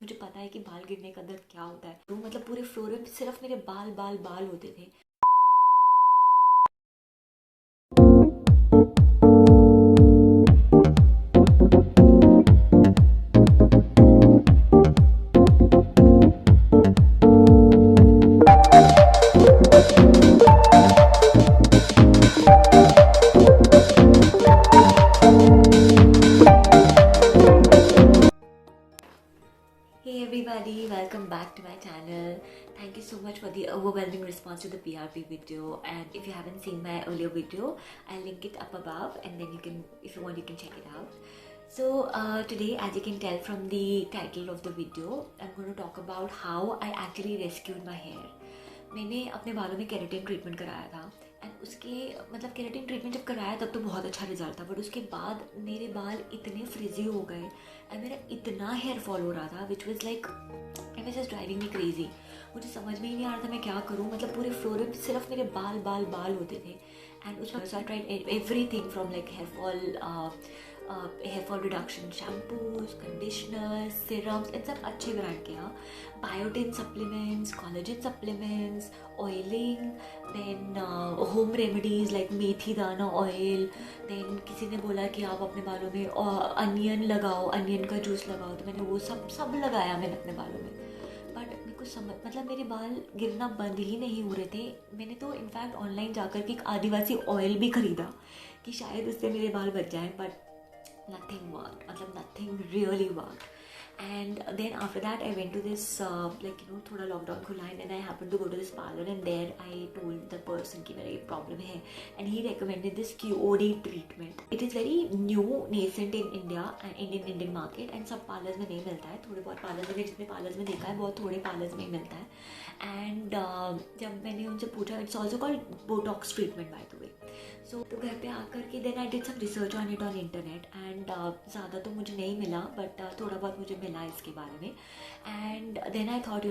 मुझे पता है कि बाल गिरने का दर्द क्या होता है। तो मतलब पूरे फ्लोर में सिर्फ मेरे बाल बाल बाल होते थे। Hey everybody, welcome back to my channel. Thank you so much for the overwhelming response to the PRP video. And if you haven't seen my earlier video, I'll link it up above, and then you can, if you want, you can check it out. So today, as you can tell from the title of the video, I'm going to talk about how I actually rescued my hair. मैंने अपने बालों में keratin treatment कराया था and उसके मतलब keratin treatment जब कराया तब तो बहुत अच्छा रिजल्ट था, बट उसके बाद मेरे बाल इतने फ्रिजी हो गए एंड मेरा इतना हेयर फॉल हो रहा था which was like I was just driving me crazy. मुझे समझ में ही नहीं आ रहा था मैं क्या करूँ। मतलब पूरे फ्लोर में सिर्फ मेरे बाल बाल बाल होते थे एंड उसमें I tried everything from like hair fall reduction shampoos, conditioner, serums, इन सब अच्छे ब्रांड के। हाँ, biotin supplements, collagen supplements, oiling, then home remedies like methi dana oil. Then किसी ने बोला कि आप अपने बालों में अनियन लगाओ, अनियन का जूस लगाओ, तो मैंने वो सब लगाया मैंने अपने बालों में। बट मेरे को समझ मतलब मेरे बाल गिरना बंद ही नहीं हो रहे थे। मैंने तो इनफैक्ट ऑनलाइन जाकर के एक आदिवासी ऑयल भी ख़रीदा कि शायद उससे मेरे बाल बच जाएं, बट nothing worked, मतलब nothing really worked. And then after that I went to this like थोड़ा लॉकडाउन खुला है, and I happened to go to this parlor, and there I told the person कि मेरा ये प्रॉब्लम है, and he recommended this QOD treatment. It is very new nascent in India and Indian market, and सब parlours में नहीं मिलता है। थोड़े बहुत पार्लर्स में, जितने पार्लर्स में देखा है बहुत थोड़े पार्लर्स में ही मिलता है। एंड जब मैंने उनसे पूछा, it's also called botox treatment by the way. So तो घर पे आकर के then I did some research on it on internet, and ज़्यादा तो मुझे नहीं मिला, बट थोड़ा बहुत मुझे मिला इसके बारे में। And then I thought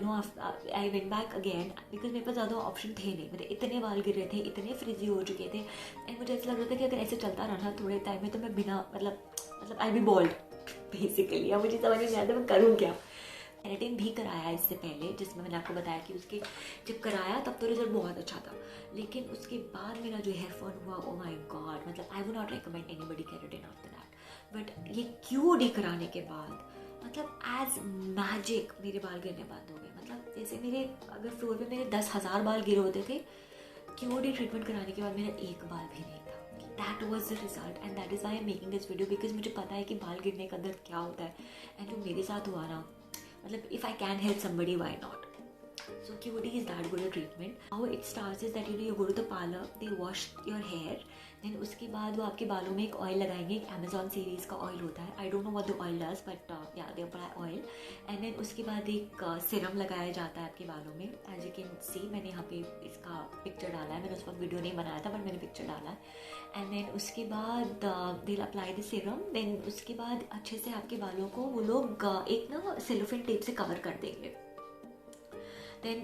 I went back again, because मेरे पास ज़्यादा ऑप्शन थे नहीं। मेरे इतने बाल गिर रहे थे, इतने फ्रिजी हो चुके थे, एंड मुझे ऐसा लग रहा था कि अगर ऐसे चलता रहा ना थोड़े टाइम में तो मैं बिना मतलब आई बी बॉल्ड बेसिकली। अब मुझे समझ में नहीं आता मैं करूँ क्या। केराटिन भी कराया इससे पहले, जिसमें मैंने आपको बताया कि उसके जब कराया तब तो रिजल्ट बहुत अच्छा था, लेकिन उसके बाद मेरा जो हेयर फॉल हुआ, ओ माय गॉड, मतलब I would not recommend anybody keratin after that. But ये क्यूडी कराने के बाद मतलब एज मैजिक मेरे बाल गिरने बंद हो गए। मतलब जैसे मेरे अगर फ्लोर पे मेरे 10,000 बाल गिरे होते थे, क्यूडी ट्रीटमेंट कराने के बाद मेरा एक बाल भी नहीं था। That was the result, and that is I am making this video, because मुझे पता है कि बाल गिरने का दर्द क्या होता है। एंड जो मेरे साथ हुआ ना, मतलब if I can help somebody, why not? So QOD is that good a treatment. How it starts is that you go to the parlor, they wash your hair, then उसके बाद वो आपके बालों में एक ऑयल लगाएंगे, एक अमेजॉन सीरीज़ का ऑयल होता है। I don't know what the oil does, but yeah they apply oil, and then उसके बाद एक सिरम लगाया जाता है आपके बालों में। एज यू कैन सी, मैंने यहाँ पे इसका पिक्चर डाला है, मैंने उस वक्त वीडियो नहीं बनाया था, बट मैंने पिक्चर डाला है। एंड देन उसके बाद they apply the serum, then उसके बाद अच्छे से आपके बालों को वो लोग एक ना सेलोफेन टेप से कवर कर देंगे। देन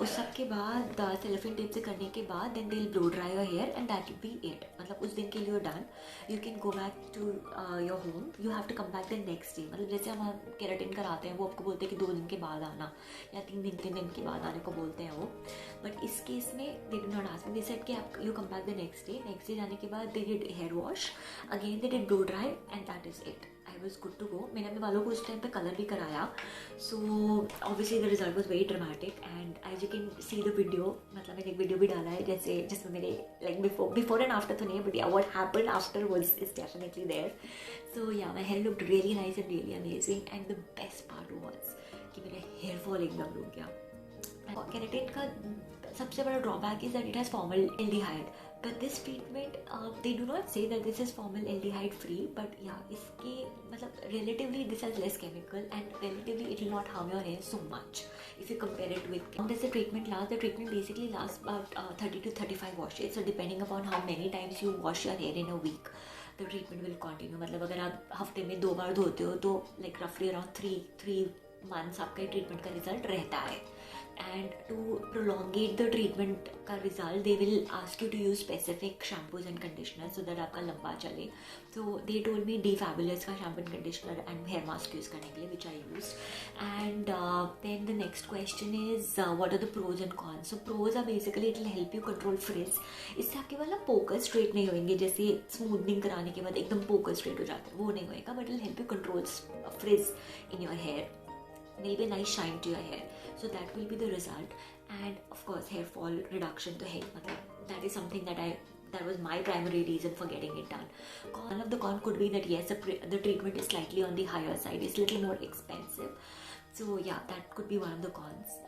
उस सब के बाद सेलोफेन टेप से करने के बाद then they will blow dry your hair, and that will be it. मतलब उस दिन के लिए done, you can go back to your home, you have to come back the next day. मतलब जैसे हम केराटिन कराते हैं, वो आपको बोलते हैं कि 2 दिन के बाद आना, या 3 दिन के बाद आने को बोलते हैं वो। बट इस केस में they did not ask me, they said कि आप you come back the next day जाने के बाद they did hair wash again, they did blow dry, and that is it. I was good to go. मैंने अपने बालों को उस टाइम पे कलर भी कराया, so obviously the result was very dramatic, and as you can see the video, मतलब मैंने एक वीडियो भी डाला है जैसे जिसमें मेरे लाइक बिफोर एंड आफ्टर तो नहीं है, but yeah what happened after was is definitely there. So yeah my hair looked really nice and really amazing, and the best part was कि मेरा हेयर फॉल एकदम रुक गया। केराटिन का सबसे बड़ा drawback is that it has formaldehyde, but this treatment they do not say that this is formaldehyde free, but yeah, इसके मतलब relatively this has less chemical, and relatively it will not harm your hair so much if you compare it with. How does the treatment last? The treatment basically lasts about 30 to 35 washes, so depending upon how many times you wash your hair in a week, the treatment will continue. मतलब अगर आप हफ्ते में 2 बार धोते हो तो like roughly around 3 months आपका treatment का रिजल्ट रहता है। and to prolongate the treatment का result they will ask you to use specific shampoos and conditioners so that आपका लंबा चले. So they told me Fabulous का shampoo and conditioner and hair mask use करने के लिए, which I used. And then the next question is what are the pros and cons. So pros are basically it will help you control frizz. इससे आपके वाला पोकल straight नहीं होंगे, जैसे smoothening कराने के बाद एकदम पोकल स्ट्रेट हो जाता है वो नहीं होएगा, but it help you control frizz in your hair. Maybe a nice shine to your hair. So that will be the result. And of course hair fall reduction to help. That is something that was my primary reason for getting it done. One of the con could be that yes, the treatment is slightly on the higher side. It's a little more expensive. So yeah, that could be one of the cons.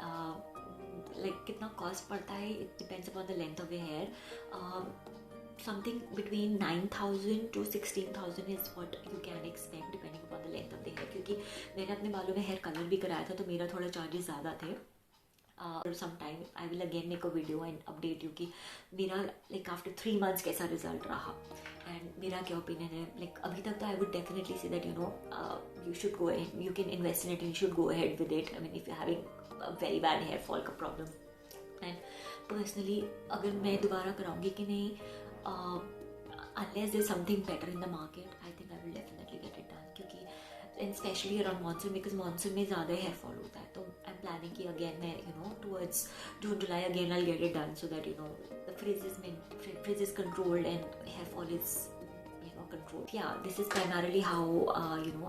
Like कितना cost पड़ता है, it depends upon the length of your hair. Something between 9,000 to 16,000 is what you can expect depending upon the length of the hair. क्योंकि मैंने अपने बालों में hair colour भी कराया था तो मेरा थोड़ा चार्जेस ज़्यादा थे. Sometime I will again make a video and update you कि मेरा like after 3 months कैसा result रहा and मेरा क्या opinion है. Like अभी तक तो I would definitely say that you should go ahead, you can invest in it and you should go ahead with it. I mean if you're having a very bad hair fall का problem. And personally अगर मैं दोबारा कराऊंगी कि नहीं, unless there's something better in the market, I think I will definitely get it done. क्योंकि and especially around monsoon, because monsoon में ज़्यादा hair fall होता है, तो I'm planning कि again मैं towards June July again I'll get it done so that the frizz is controlled and hair fall is controlled. Yeah, this is primarily how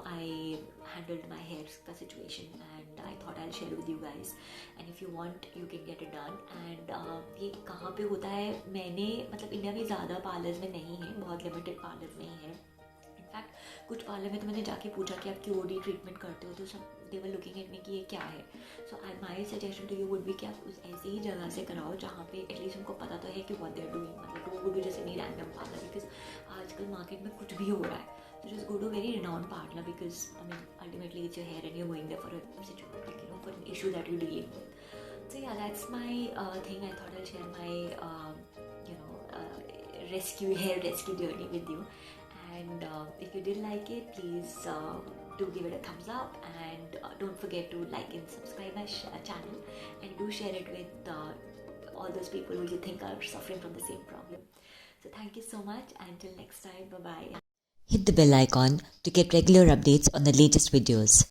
I handled my hair का situation and I thought I'll share with you guys. And if you want, you can get it done. And ये कहाँ पे होता है, मैंने मतलब India में ज़्यादा पार्लर्स में नहीं है, बहुत लिमिटेड पार्लर्स में ही है. इनफैक्ट कुछ पार्लर में तो मैंने जाके पूछा कि आप क्यूओडी ट्रीटमेंट करते हो, तो सब दे वर लुकिंग एट मी कि ये क्या है. So my suggestion to you would be कि आप उस ऐसी ही जगह से कराओ जहाँ पे एटलीस्ट उनको पता तो है कि व्हाट दे आर डूइंग. मतलब don't go to just any random parlour, because आजकल मार्केट में कुछ भी हो रहा है. So just go to a very renowned partner because I mean ultimately it's your hair and you're going there for a situation, for an issue that you're dealing with. So yeah, that's my thing. I thought I'll share my hair rescue journey with you. And if you did like it, please do give it a thumbs up and don't forget to like and subscribe my channel, and do share it with all those people who you think are suffering from the same problem. So thank you so much. Until next time, bye bye. Hit the bell icon to get regular updates on the latest videos.